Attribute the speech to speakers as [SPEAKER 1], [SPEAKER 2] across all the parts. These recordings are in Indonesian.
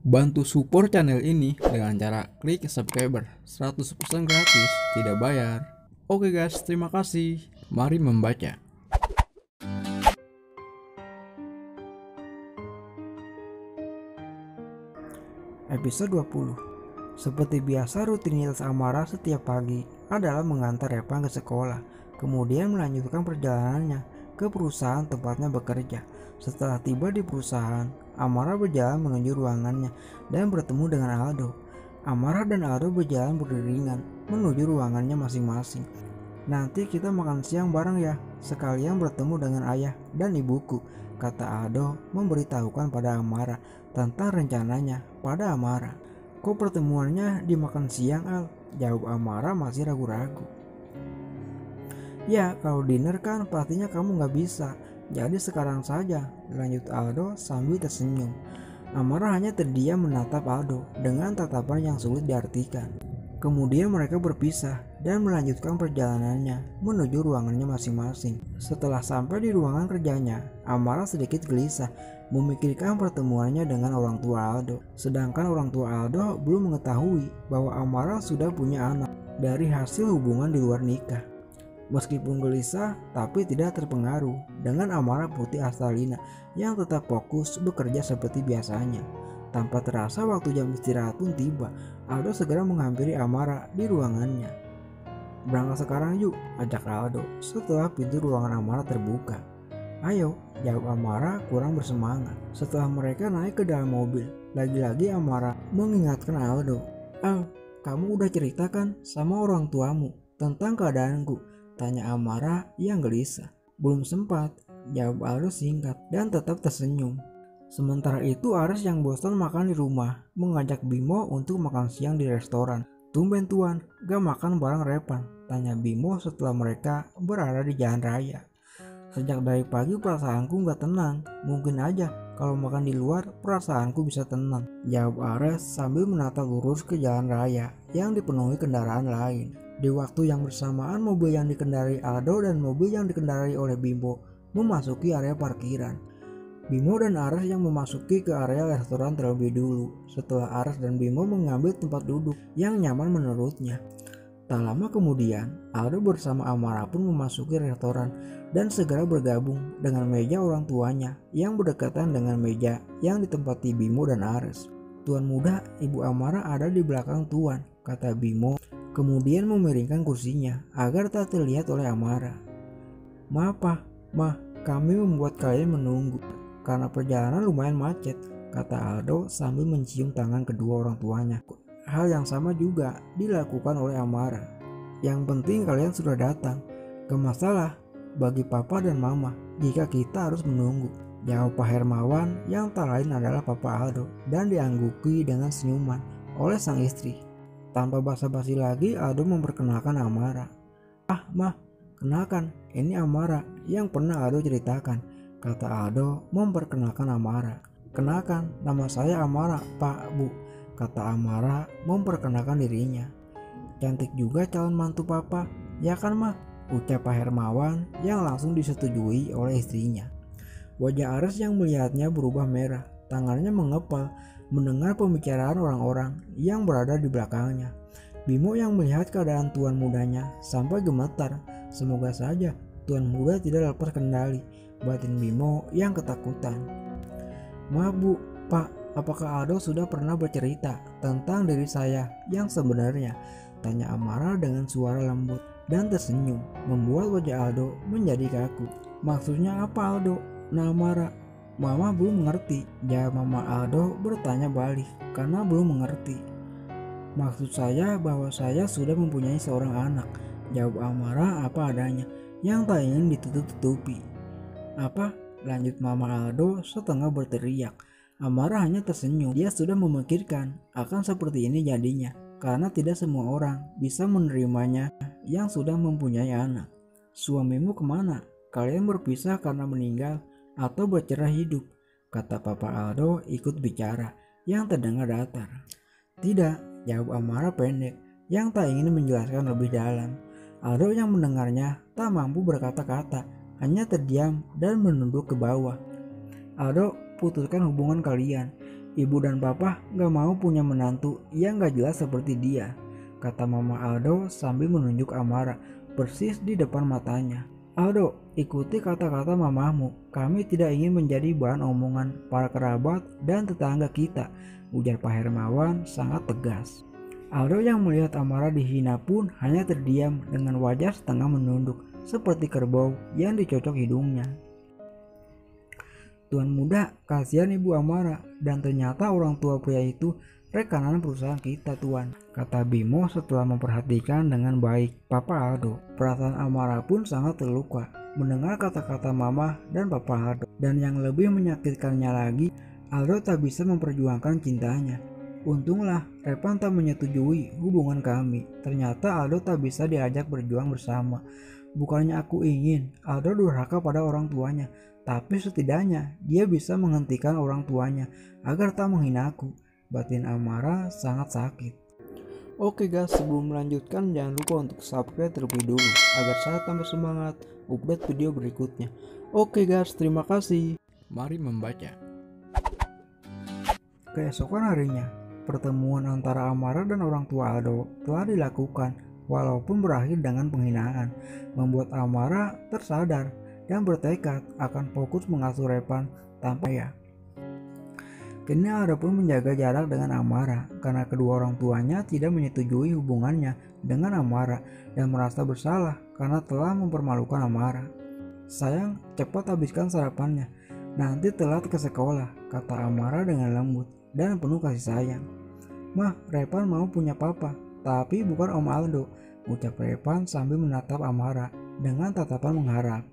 [SPEAKER 1] Bantu support channel ini dengan cara klik subscriber 100% gratis, tidak bayar. Oke guys, terima kasih. Mari membaca.
[SPEAKER 2] Episode 20. Seperti biasa, rutinitas Amara setiap pagi adalah mengantar Repan ke sekolah, kemudian melanjutkan perjalanannya ke perusahaan tempatnya bekerja. Setelah tiba di perusahaan, Amara berjalan menuju ruangannya dan bertemu dengan Aldo. Amara dan Aldo berjalan beriringan menuju ruangannya masing-masing. "Nanti kita makan siang bareng ya, sekalian bertemu dengan ayah dan ibuku," kata Aldo memberitahukan pada Amara tentang rencananya pada Amara. "Kok pertemuannya di makan siang, Al?" jawab Amara masih ragu-ragu. "Ya, kalau dinner kan pastinya kamu gak bisa, jadi sekarang saja," lanjut Aldo sambil tersenyum. Amara hanya terdiam menatap Aldo dengan tatapan yang sulit diartikan. Kemudian mereka berpisah dan melanjutkan perjalanannya menuju ruangannya masing-masing. Setelah sampai di ruangan kerjanya, Amara sedikit gelisah memikirkan pertemuannya dengan orang tua Aldo. Sedangkan orang tua Aldo belum mengetahui bahwa Amara sudah punya anak dari hasil hubungan di luar nikah. Meskipun gelisah, tapi tidak terpengaruh dengan Amara putih Astalina yang tetap fokus bekerja seperti biasanya. Tanpa terasa waktu jam istirahat pun tiba. Aldo segera menghampiri Amara di ruangannya. "Berangkat sekarang yuk," ajak Aldo setelah pintu ruangan Amara terbuka. "Ayo," jawab Amara kurang bersemangat. Setelah mereka naik ke dalam mobil, lagi-lagi Amara mengingatkan Aldo. "Al, kamu udah ceritakan sama orang tuamu tentang keadaanku?" tanya Amara yang gelisah. "Belum sempat," jawab Aldo singkat dan tetap tersenyum. Sementara itu Ares yang bosan makan di rumah mengajak Bimo untuk makan siang di restoran. "Tumben tuan, gak makan bareng Repan?" tanya Bimo setelah mereka berada di jalan raya. "Sejak dari pagi perasaanku gak tenang. Mungkin aja kalau makan di luar perasaanku bisa tenang," jawab Ares sambil menatap lurus ke jalan raya yang dipenuhi kendaraan lain. Di waktu yang bersamaan, mobil yang dikendarai Aldo dan mobil yang dikendarai oleh Bimo memasuki area parkiran. Bimo dan Ares yang memasuki ke area restoran terlebih dulu setelah Ares dan Bimo mengambil tempat duduk yang nyaman menurutnya. Tak lama kemudian, Aldo bersama Amara pun memasuki restoran dan segera bergabung dengan meja orang tuanya yang berdekatan dengan meja yang ditempati Bimo dan Ares. "Tuan muda, Ibu Amara ada di belakang Tuan," kata Bimo, kemudian memiringkan kursinya agar tak terlihat oleh Amara. "Maaf Pak, kami membuat kalian menunggu karena perjalanan lumayan macet," kata Aldo sambil mencium tangan kedua orang tuanya. Hal yang sama juga dilakukan oleh Amara. "Yang penting kalian sudah datang. Gak masalah bagi papa dan mama jika kita harus menunggu," jawab Pak Hermawan yang tak lain adalah Papa Aldo dan diangguki dengan senyuman oleh sang istri. Tanpa basa-basi lagi, Aldo memperkenalkan Amara. Mah, kenalkan, ini Amara yang pernah Aldo ceritakan," kata Aldo memperkenalkan Amara. "Kenalkan, nama saya Amara, Pak, Bu," kata Amara memperkenalkan dirinya. "Cantik juga calon mantu papa, ya kan Mah?" ucap Pak Hermawan yang langsung disetujui oleh istrinya. Wajah Ares yang melihatnya berubah merah, tangannya mengepal mendengar pembicaraan orang-orang yang berada di belakangnya. Bimo yang melihat keadaan tuan mudanya sampai gemetar. Semoga saja tuan muda tidak lepas kendali, batin Bimo yang ketakutan. "Maaf Bu, Pak, apakah Aldo sudah pernah bercerita tentang diri saya yang sebenarnya?" tanya Amara dengan suara lembut dan tersenyum, membuat wajah Aldo menjadi kaku. "Maksudnya apa Aldo?" "Nah Amara, Mama belum mengerti," jawab Mama Aldo bertanya balik karena belum mengerti. "Maksud saya bahwa saya sudah mempunyai seorang anak," jawab Amara apa adanya yang tak ingin ditutup-tutupi. "Apa?" lanjut Mama Aldo setengah berteriak. Amara hanya tersenyum. Dia sudah memikirkan akan seperti ini jadinya karena tidak semua orang bisa menerimanya yang sudah mempunyai anak. "Suamimu kemana? Kalian berpisah karena meninggal atau bercerai hidup?" kata Papa Aldo ikut bicara yang terdengar datar. "Tidak," jawab Amara pendek yang tak ingin menjelaskan lebih dalam. Aldo yang mendengarnya tak mampu berkata-kata, hanya terdiam dan menunduk ke bawah. "Aldo, putuskan hubungan kalian. Ibu dan papa gak mau punya menantu yang gak jelas seperti dia, kata Mama Aldo sambil menunjuk Amara persis di depan matanya. Aldo, ikuti kata-kata mamamu. Kami tidak ingin menjadi bahan omongan para kerabat dan tetangga kita, ujar Pak Hermawan sangat tegas. Aldo yang melihat Amara dihina pun hanya terdiam dengan wajah setengah menunduk seperti kerbau yang dicocok hidungnya. Tuan muda, kasihan Ibu Amara, dan ternyata orang tua pria itu rekanan perusahaan kita, Tuan, kata Bimo setelah memperhatikan dengan baik Papa Aldo. Perasaan Amara pun sangat terluka mendengar kata-kata Mama dan Papa Aldo. Dan yang lebih menyakitkannya lagi, Aldo tak bisa memperjuangkan cintanya. Untunglah Repan tak menyetujui hubungan kami. Ternyata Aldo tak bisa diajak berjuang bersama. Bukannya aku ingin Aldo durhaka pada orang tuanya, tapi setidaknya dia bisa menghentikan orang tuanya agar tak menghina aku. Batin Amara sangat sakit.
[SPEAKER 1] Oke guys, sebelum melanjutkan jangan lupa untuk subscribe terlebih dulu agar saya tambah semangat update video berikutnya. Oke guys, terima kasih. Mari membaca.
[SPEAKER 2] Keesokan harinya, pertemuan antara Amara dan orang tua Aldo telah dilakukan walaupun berakhir dengan penghinaan, membuat Amara tersadar dan bertekad akan fokus mengasuh Repan tanpa ya. Kini Aldo pun menjaga jarak dengan Amara karena kedua orang tuanya tidak menyetujui hubungannya dengan Amara dan merasa bersalah karena telah mempermalukan Amara. Sayang, cepat habiskan sarapannya, nanti telat ke sekolah, kata Amara dengan lembut dan penuh kasih sayang. Mah, Repan mau punya papa, tapi bukan Om Aldo, ucap Repan sambil menatap Amara dengan tatapan mengharap.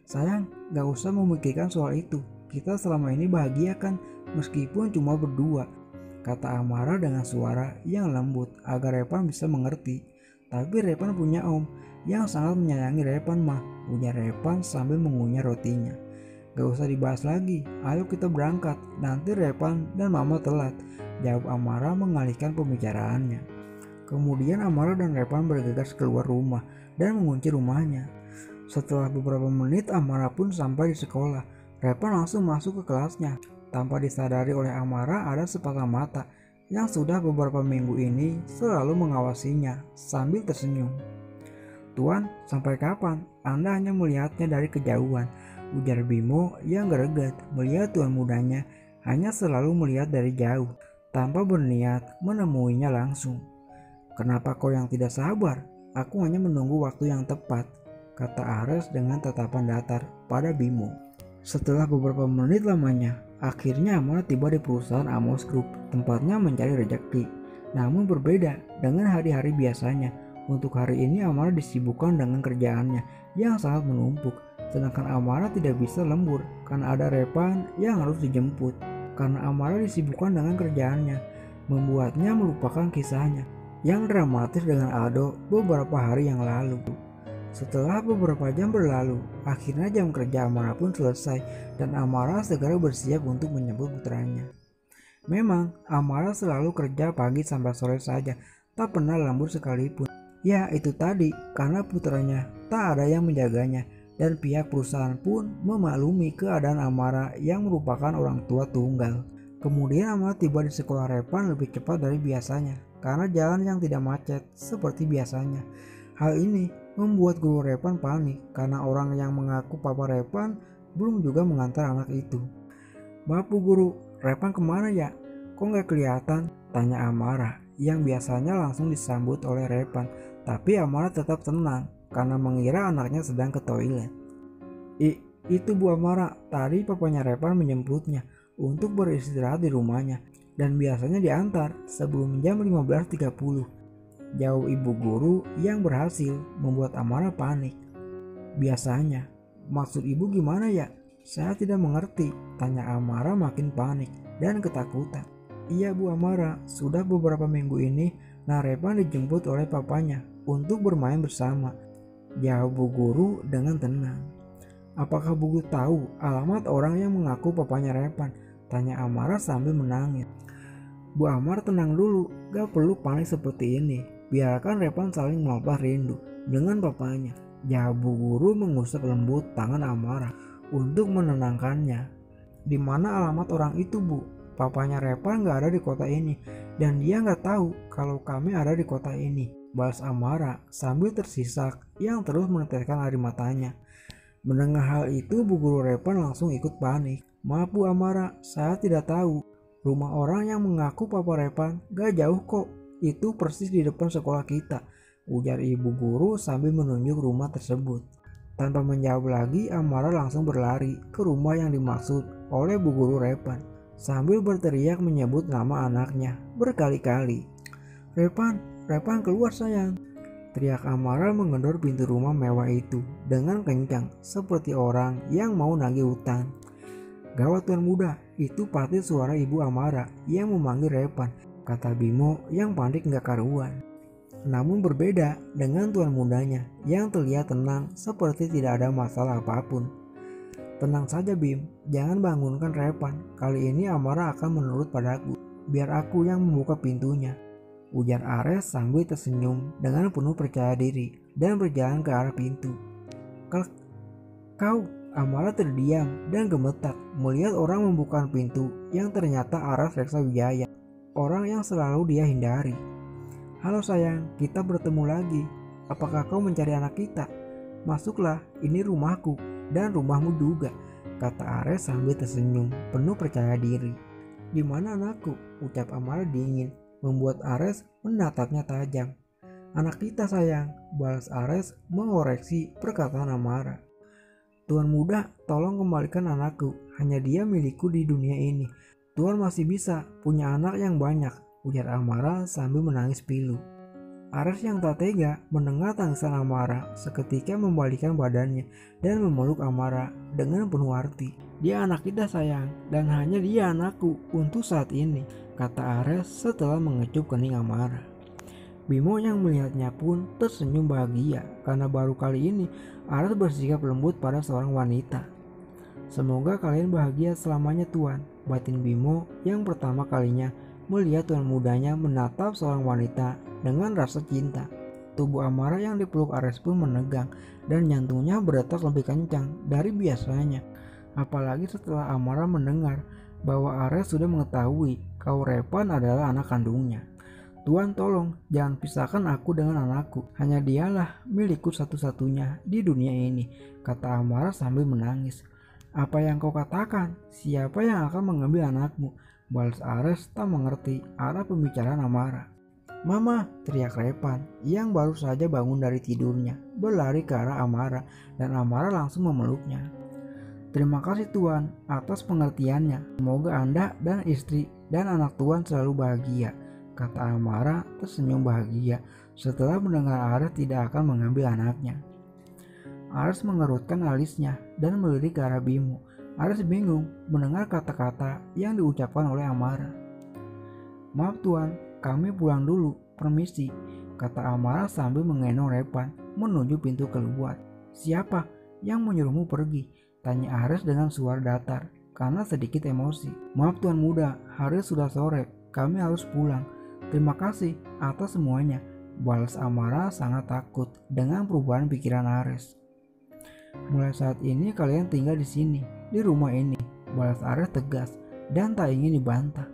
[SPEAKER 2] Sayang, gak usah memikirkan soal itu. Kita selama ini bahagia kan, meskipun cuma berdua, kata Amara dengan suara yang lembut agar Repan bisa mengerti. Tapi Repan punya om yang sangat menyayangi Repan mah, ujar Repan sambil mengunyah rotinya. Gak usah dibahas lagi, ayo kita berangkat, nanti Repan dan Mama telat, jawab Amara mengalihkan pembicaraannya. Kemudian Amara dan Repan bergegas keluar rumah dan mengunci rumahnya. Setelah beberapa menit Amara pun sampai di sekolah. Repan langsung masuk ke kelasnya. Tanpa disadari oleh Amara ada sepasang mata yang sudah beberapa minggu ini selalu mengawasinya sambil tersenyum. Tuan, sampai kapan? Anda hanya melihatnya dari kejauhan, ujar Bimo yang greget melihat tuan mudanya hanya selalu melihat dari jauh tanpa berniat menemuinya langsung. Kenapa kau yang tidak sabar? Aku hanya menunggu waktu yang tepat, kata Ares dengan tatapan datar pada Bimo. Setelah beberapa menit lamanya, akhirnya Amara tiba di perusahaan Amos Group, tempatnya mencari rezeki. Namun berbeda dengan hari-hari biasanya. Untuk hari ini Amara disibukkan dengan kerjaannya yang sangat menumpuk, sedangkan Amara tidak bisa lembur karena ada Repan yang harus dijemput. Karena Amara disibukkan dengan kerjaannya, membuatnya melupakan kisahnya yang dramatis dengan Aldo beberapa hari yang lalu. Setelah beberapa jam berlalu, akhirnya jam kerja Amara pun selesai dan Amara segera bersiap untuk menjemput putranya. Memang Amara selalu kerja pagi sampai sore saja, tak pernah lembur sekalipun. Ya itu tadi, karena putranya tak ada yang menjaganya dan pihak perusahaan pun memaklumi keadaan Amara yang merupakan orang tua tunggal. Kemudian Amara tiba di sekolah Repan lebih cepat dari biasanya karena jalan yang tidak macet seperti biasanya. Hal ini membuat guru Repan panik karena orang yang mengaku papa Repan belum juga mengantar anak itu. Maaf Bu Guru, Repan kemana ya? Kok nggak kelihatan? Tanya Amara yang biasanya langsung disambut oleh Repan. Tapi Amara tetap tenang karena mengira anaknya sedang ke toilet. Itu Bu Amara, tadi papanya Repan menjemputnya untuk beristirahat di rumahnya dan biasanya diantar sebelum jam 15.30. Jauh ibu guru yang berhasil membuat Amara panik. Biasanya, maksud ibu gimana ya? Saya tidak mengerti, tanya Amara makin panik dan ketakutan. Iya Bu Amara, sudah beberapa minggu ini Repan dijemput oleh papanya untuk bermain bersama, jawab Bu Guru dengan tenang. Apakah Bu Guru tahu alamat orang yang mengaku papanya Repan? Tanya Amara sambil menangis. Bu Amara tenang dulu, gak perlu panik seperti ini. Biarkan Repan saling melepas rindu dengan papanya. Jawab Bu Guru mengusap lembut tangan Amara untuk menenangkannya. Di mana alamat orang itu Bu? papanya Repan nggak ada di kota ini dan dia nggak tahu kalau kami ada di kota ini, balas Amara sambil tersisak yang terus meneteskan air matanya. Mendengar hal itu, Bu Guru Repan langsung ikut panik. Maaf Bu Amara, saya tidak tahu. Rumah orang yang mengaku Papa Repan gak jauh kok, itu persis di depan sekolah kita, ujar ibu guru sambil menunjuk rumah tersebut. Tanpa menjawab lagi, Amara langsung berlari ke rumah yang dimaksud oleh Bu Guru Repan sambil berteriak menyebut nama anaknya berkali-kali. Repan, Repan keluar sayang. Teriak Amara menggedor pintu rumah mewah itu dengan kencang seperti orang yang mau nagih utang. Gawat Tuan Muda, itu pasti suara ibu Amara yang memanggil Repan, kata Bimo yang panik gak karuan. Namun berbeda dengan Tuan Mudanya yang terlihat tenang seperti tidak ada masalah apapun. Tenang saja Bim, jangan bangunkan Repan, kali ini Amara akan menurut padaku, biar aku yang membuka pintunya, ujar Ares sambil tersenyum dengan penuh percaya diri dan berjalan ke arah pintu. Kau, Amara terdiam dan gemetar melihat orang membuka pintu yang ternyata Ares Reksa Wijaya, orang yang selalu dia hindari. Halo sayang, kita bertemu lagi. Apakah kau mencari anak kita? Masuklah, ini rumahku dan rumahmu juga, kata Ares sambil tersenyum penuh percaya diri. Di mana anakku? Ucap Amara dingin, membuat Ares menatapnya tajam. Anak kita sayang, balas Ares mengoreksi perkataan Amara. Tuan Muda, tolong kembalikan anakku, hanya dia milikku di dunia ini. Tuan masih bisa punya anak yang banyak, ujar Amara sambil menangis pilu. Ares yang tak tega mendengar tangisan Amara seketika membalikkan badannya dan memeluk Amara dengan penuh arti. Dia anak kita sayang, dan hanya dia anakku untuk saat ini, kata Ares setelah mengecup kening Amara. Bimo yang melihatnya pun tersenyum bahagia karena baru kali ini Ares bersikap lembut pada seorang wanita. Semoga kalian bahagia selamanya Tuan, batin Bimo yang pertama kalinya melihat Tuan Mudanya menatap seorang wanita dengan rasa cinta. Tubuh Amara yang dipeluk Ares pun menegang dan jantungnya berdetak lebih kencang dari biasanya. Apalagi setelah Amara mendengar bahwa Ares sudah mengetahui kalau Repan adalah anak kandungnya. Tuan tolong jangan pisahkan aku dengan anakku, hanya dialah milikku satu-satunya di dunia ini, kata Amara sambil menangis. Apa yang kau katakan? Siapa yang akan mengambil anakmu? Balas Ares tak mengerti arah pembicaraan Amara. Mama, teriak Repan yang baru saja bangun dari tidurnya, berlari ke arah Amara dan Amara langsung memeluknya. Terima kasih Tuan atas pengertiannya, semoga Anda dan istri dan anak Tuan selalu bahagia, kata Amara tersenyum bahagia setelah mendengar Ares tidak akan mengambil anaknya. Ares mengerutkan alisnya dan melirik ke arah Bimo. Ares bingung mendengar kata-kata yang diucapkan oleh Amara. Maaf Tuan, kami pulang dulu, permisi, kata Amara sambil menggendong Repan menuju pintu keluar. Siapa yang menyuruhmu pergi? Tanya Ares dengan suara datar karena sedikit emosi. Maaf Tuan Muda, hari sudah sore, kami harus pulang. Terima kasih atas semuanya, balas Amara sangat takut dengan perubahan pikiran Ares. Mulai saat ini kalian tinggal di sini, di rumah ini, balas Ares tegas dan tak ingin dibantah.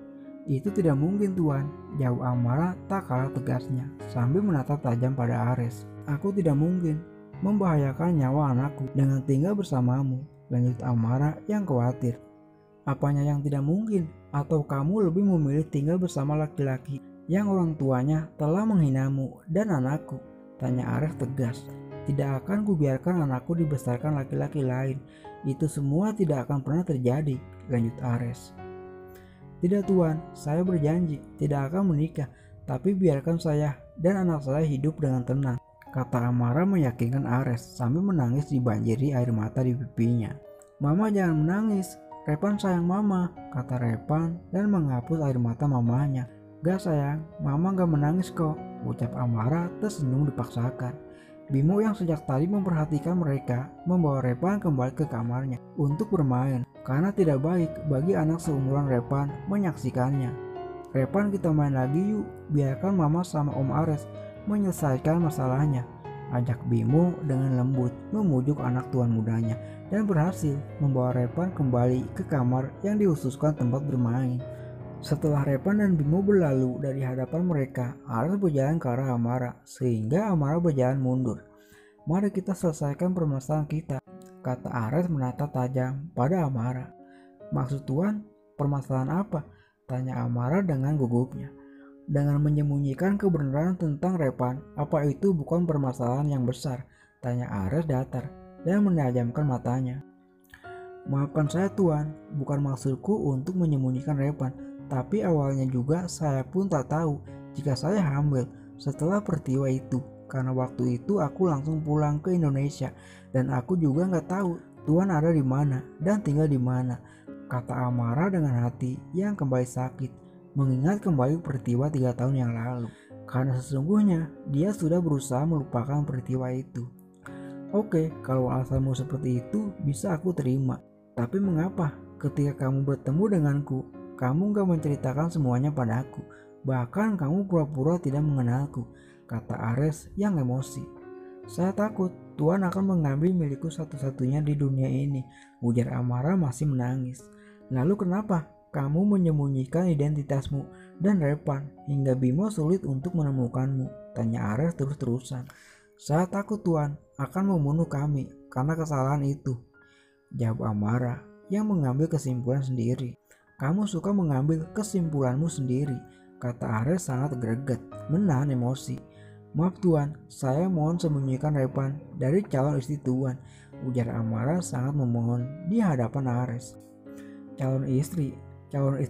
[SPEAKER 2] Itu tidak mungkin Tuan, jawab Amara tak kalah tegasnya sambil menatap tajam pada Ares. Aku tidak mungkin membahayakan nyawa anakku dengan tinggal bersamamu, lanjut Amara yang khawatir. Apanya yang tidak mungkin? Atau kamu lebih memilih tinggal bersama laki-laki yang orang tuanya telah menghinamu dan anakku? Tanya Ares tegas. Tidak akan kubiarkan anakku dibesarkan laki-laki lain. Itu semua tidak akan pernah terjadi, lanjut Ares. Tidak Tuan, saya berjanji tidak akan menikah, tapi biarkan saya dan anak saya hidup dengan tenang, kata Amara meyakinkan Ares sambil menangis dibanjiri air mata di pipinya. Mama jangan menangis, Repan sayang Mama, kata Repan dan menghapus air mata mamanya. Gak sayang, Mama gak menangis kok, ucap Amara tersenyum dipaksakan. Bimo yang sejak tadi memperhatikan mereka membawa Repan kembali ke kamarnya untuk bermain karena tidak baik bagi anak seumuran Repan menyaksikannya. Repan kita main lagi yuk, biarkan Mama sama Om Ares menyelesaikan masalahnya, ajak Bimo dengan lembut memujuk anak tuan mudanya dan berhasil membawa Repan kembali ke kamar yang dikhususkan tempat bermain. Setelah Repan dan Bimo berlalu dari hadapan mereka, Ares berjalan ke arah Amara, sehingga Amara berjalan mundur. "Mari kita selesaikan permasalahan kita," kata Ares menatap tajam pada Amara. "Maksud Tuan, permasalahan apa?" tanya Amara dengan gugupnya. "Dengan menyembunyikan kebenaran tentang Repan, apa itu bukan permasalahan yang besar?" tanya Ares datar dan menajamkan matanya. "Maafkan saya Tuan, bukan maksudku untuk menyembunyikan Repan. Tapi awalnya juga saya pun tak tahu jika saya hamil setelah peristiwa itu. Karena waktu itu aku langsung pulang ke Indonesia dan aku juga nggak tahu Tuan ada di mana dan tinggal di mana," kata Amara dengan hati yang kembali sakit mengingat kembali peristiwa 3 tahun yang lalu. Karena sesungguhnya dia sudah berusaha melupakan peristiwa itu. "Oke, kalau alasanmu seperti itu bisa aku terima. Tapi mengapa ketika kamu bertemu denganku, kamu gak menceritakan semuanya padaku? Bahkan kamu pura-pura tidak mengenalku," kata Ares yang emosi. "Saya takut Tuan akan mengambil milikku satu-satunya di dunia ini," ujar Amara masih menangis. "Lalu kenapa kamu menyembunyikan identitasmu dan Repan hingga Bimo sulit untuk menemukanmu?" tanya Ares terus-terusan. "Saya takut Tuan akan membunuh kami karena kesalahan itu," jawab Amara yang mengambil kesimpulan sendiri. "Kamu suka mengambil kesimpulanmu sendiri," kata Ares sangat greget menahan emosi. "Maaf Tuan, saya mohon sembunyikan Repan dari calon istri Tuan," ujar Amara sangat memohon di hadapan Ares. Calon istri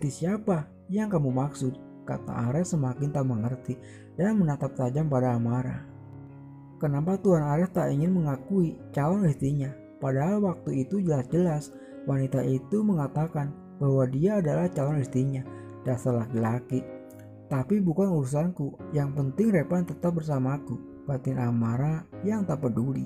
[SPEAKER 2] siapa yang kamu maksud?" kata Ares semakin tak mengerti dan menatap tajam pada Amara. Kenapa Tuan Ares tak ingin mengakui calon istrinya? Padahal waktu itu jelas-jelas wanita itu mengatakan bahwa dia adalah calon istrinya. "Dasar laki-laki. Tapi bukan urusanku, yang penting Repan tetap bersamaku," batin Amara yang tak peduli.